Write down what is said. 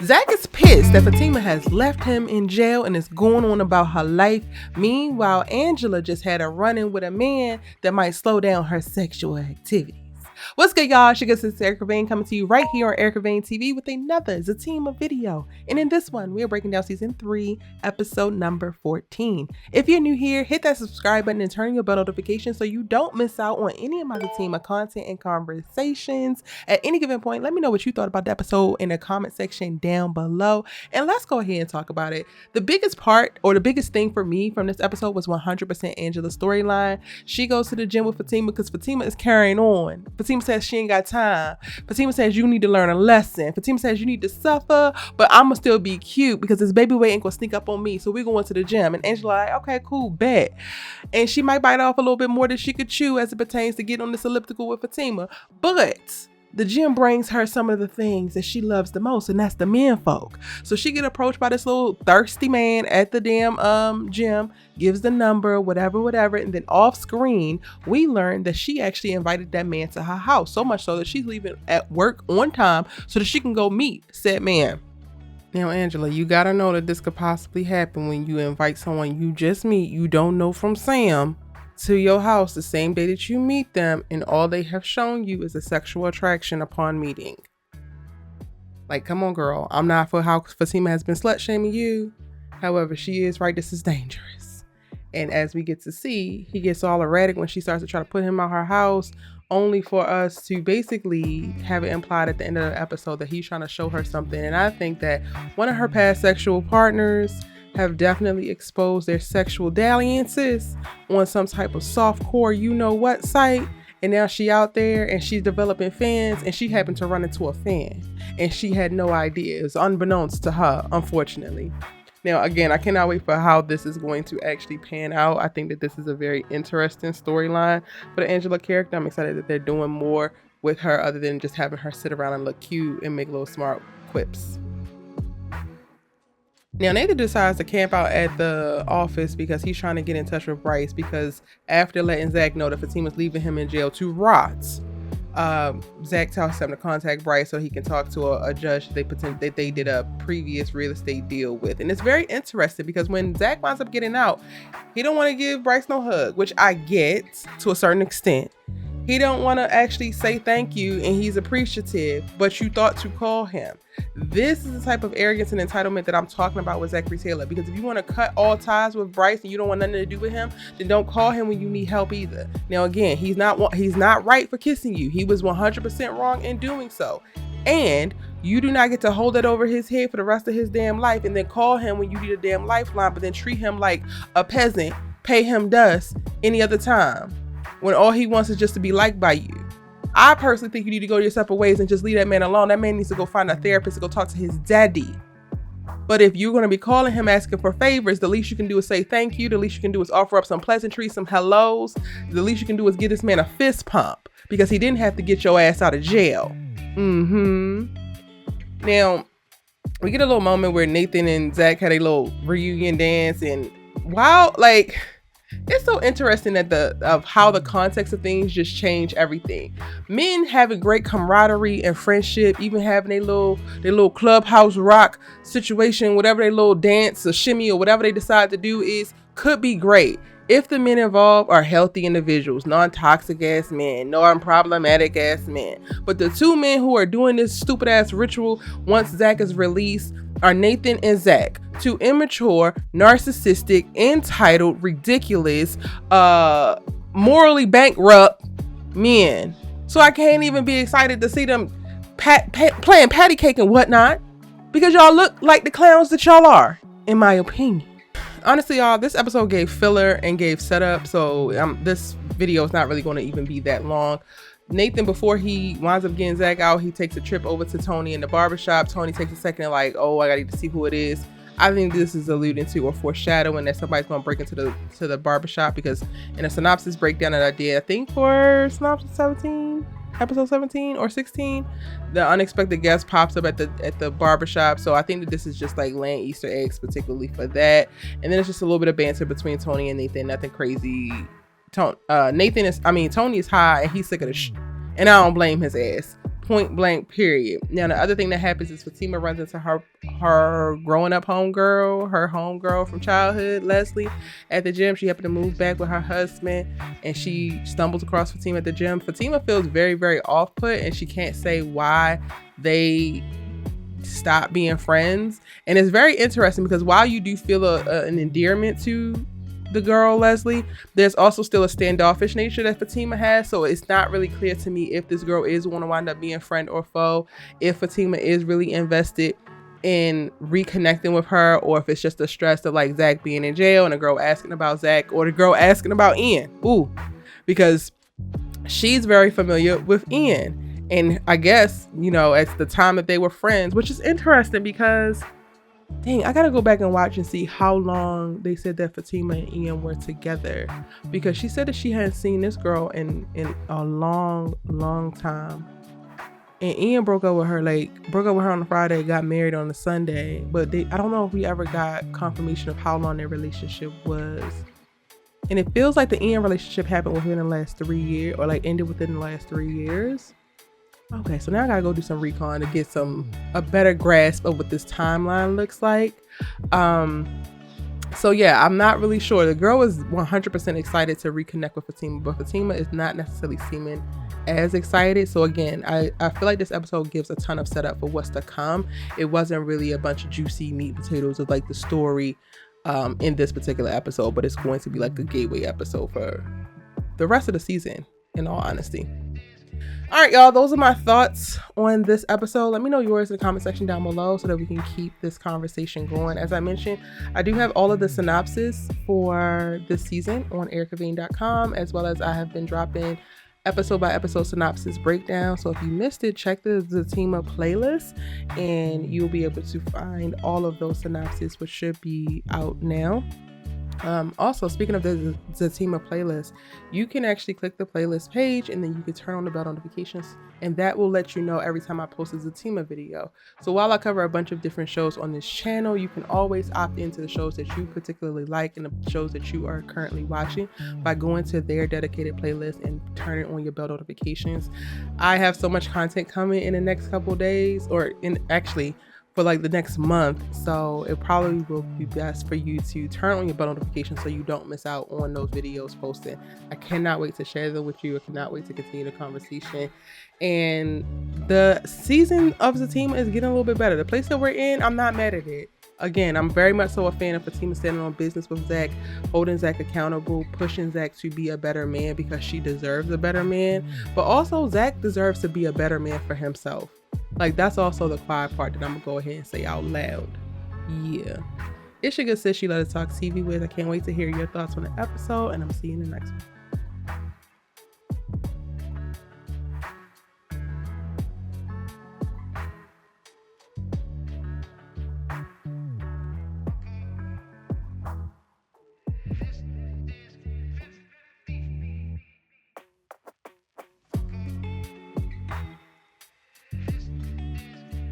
ZAC is pissed that Fatima has left him in jail and is going on about her life. Meanwhile, Angela just had a run-in with a man that might slow down her sexual activities. What's good, y'all? It's your sister Erica Vane coming to you right here on Erica Vane TV with another Zatima video. And in this one, we are breaking down season 3, episode number 14. If you're new here, hit that subscribe button and turn your bell notifications so you don't miss out on any of my Zatima content and conversations. At any given point, let me know what you thought about the episode in the comment section down below. And let's go ahead and talk about it. The biggest part, or the biggest thing for me from this episode was 100% Angela's storyline. She goes to the gym with Fatima because Fatima is carrying on. Fatima says she ain't got time. Fatima says you need to learn a lesson. Fatima says you need to suffer, but I'ma still be cute because this baby weight ain't gonna sneak up on me. So we're going to the gym. And Angela like, okay, cool, bet. And she might bite off a little bit more than she could chew as it pertains to get on this elliptical with Fatima. But the gym brings her some of the things that she loves the most, and that's the men folk. So she get approached by this little thirsty man at the damn gym, gives the number, whatever, and then off screen, we learn that she actually invited that man to her house, so much so that she's leaving at work on time so that she can go meet said man. Now, Angela, you gotta know that this could possibly happen when you invite someone you just meet, you don't know from Sam, to your house the same day that you meet them, and all they have shown you is a sexual attraction upon meeting. Like, come on, girl. I'm not for how Fatima has been slut shaming you. However, she is right. This is dangerous. And as we get to see, he gets all erratic when she starts to try to put him out her house, only for us to basically have it implied at the end of the episode that he's trying to show her something. And I think that one of her past sexual partners have definitely exposed their sexual dalliances on some type of softcore you-know-what site. And now she out there and she's developing fans, and she happened to run into a fan. And she had no idea. It was unbeknownst to her, unfortunately. Now, again, I cannot wait for how this is going to actually pan out. I think that this is a very interesting storyline for the Angela character. I'm excited that they're doing more with her other than just having her sit around and look cute and make little smart quips. Now, Nathan decides to camp out at the office because he's trying to get in touch with Bryce, because after letting ZAC know that Fatima's leaving him in jail to rot, ZAC tells him to contact Bryce so he can talk to a judge that they did a previous real estate deal with. And it's very interesting because when ZAC winds up getting out, he don't want to give Bryce no hug, which I get to a certain extent. He don't want to actually say thank you, and he's appreciative, but you thought to call him. This is the type of arrogance and entitlement that I'm talking about with Zachary Taylor, because if you want to cut all ties with Bryce and you don't want nothing to do with him, then don't call him when you need help either. Now, again, he's not right for kissing you. He was 100% wrong in doing so. And you do not get to hold that over his head for the rest of his damn life and then call him when you need a damn lifeline, but then treat him like a peasant, pay him dust any other time, when all he wants is just to be liked by you. I personally think you need to go your separate ways and just leave that man alone. That man needs to go find a therapist to go talk to his daddy. But if you're going to be calling him asking for favors, the least you can do is say thank you. The least you can do is offer up some pleasantries, some hellos. The least you can do is give this man a fist pump, because he didn't have to get your ass out of jail. Now, we get a little moment where Nathan and ZAC had a little reunion dance, and wow, like, it's so interesting that of how the context of things just change everything. Men having great camaraderie and friendship, even having their little clubhouse rock situation, whatever their little dance or shimmy or whatever they decide to do could be great if the men involved are healthy individuals, non-toxic ass men, non-problematic ass men. But the two men who are doing this stupid ass ritual once ZAC is released are Nathan and ZAC. Two immature, narcissistic, entitled, ridiculous, morally bankrupt men. So I can't even be excited to see them playing patty cake and whatnot, because y'all look like the clowns that y'all are, in my opinion. Honestly, y'all, this episode gave filler and gave setup, so this video is not really going to even be that long. Nathan, before he winds up getting ZAC out, he takes a trip over to Tony in the barbershop. Tony takes a second and like, oh, I gotta see who it is. I think this is alluding to or foreshadowing that somebody's gonna break into the barbershop, because in a synopsis breakdown that I did, I think for synopsis 17, episode 17 or 16, the unexpected guest pops up at the barbershop. So I think that this is just like laying Easter eggs particularly for that. And then it's just a little bit of banter between Tony and Nathan, nothing crazy. Tony is high and he's sick of the and I don't blame his ass. point blank, period. Now, the other thing that happens is Fatima runs into her growing up homegirl from childhood, Leslie, at the gym. She happened to move back with her husband, and she stumbles across Fatima at the gym. Fatima feels very, very off-put, and she can't say why they stop being friends. And it's very interesting because while you do feel an endearment to the girl Leslie, there's also still a standoffish nature that Fatima has. So it's not really clear to me if this girl is going to wind up being friend or foe, if Fatima is really invested in reconnecting with her, or if it's just the stress of like ZAC being in jail and the girl asking about ZAC, or the girl asking about Ian. Ooh, because she's very familiar with Ian. And I guess, you know, at the time that they were friends, which is interesting because, dang, I gotta go back and watch and see how long they said that Fatima and Ian were together. Because she said that she hadn't seen this girl in a long time. And Ian broke up with her on a Friday, got married on a Sunday. But I don't know if we ever got confirmation of how long their relationship was. And it feels like the Ian relationship happened within the last 3 years, or like ended within the last 3 years. Okay, so now I gotta go do some recon to get a better grasp of what this timeline looks like. So yeah, I'm not really sure. The girl is 100% excited to reconnect with Fatima, but Fatima is not necessarily seeming as excited. So again, I feel like this episode gives a ton of setup for what's to come. It wasn't really a bunch of juicy meat potatoes of like the story in this particular episode, but it's going to be like a gateway episode for the rest of the season, in all honesty. All right, y'all, those are my thoughts on this episode. Let me know yours in the comment section down below so that we can keep this conversation going. As I mentioned, I do have all of the synopsis for this season on ericavane.com, as well as I have been dropping episode by episode synopsis breakdown. So if you missed it, check the Zatima playlist and you'll be able to find all of those synopsis, which should be out now. Also, speaking of the Zatima playlist, you can actually click the playlist page and then you can turn on the bell notifications, and that will let you know every time I post a Zatima video. So while I cover a bunch of different shows on this channel, you can always opt into the shows that you particularly like and the shows that you are currently watching by going to their dedicated playlist and turning on your bell notifications. I have so much content coming in the next couple days, or for like the next month, so it probably will be best for you to turn on your bell notifications so you don't miss out on those videos posted. I cannot wait to share them with you. I cannot wait to continue the conversation. And the season of Zatima is getting a little bit better. The place that we're in, I'm not mad at it. Again, I'm very much so a fan of Fatima standing on business with ZAC, holding ZAC accountable, pushing ZAC to be a better man because she deserves a better man. But also, ZAC deserves to be a better man for himself. Like, that's also the quiet part that I'm gonna go ahead and say out loud. Yeah. It's your good sis, She Let Us Talk TV with. I can't wait to hear your thoughts on the episode, and I'm seeing you in the next one.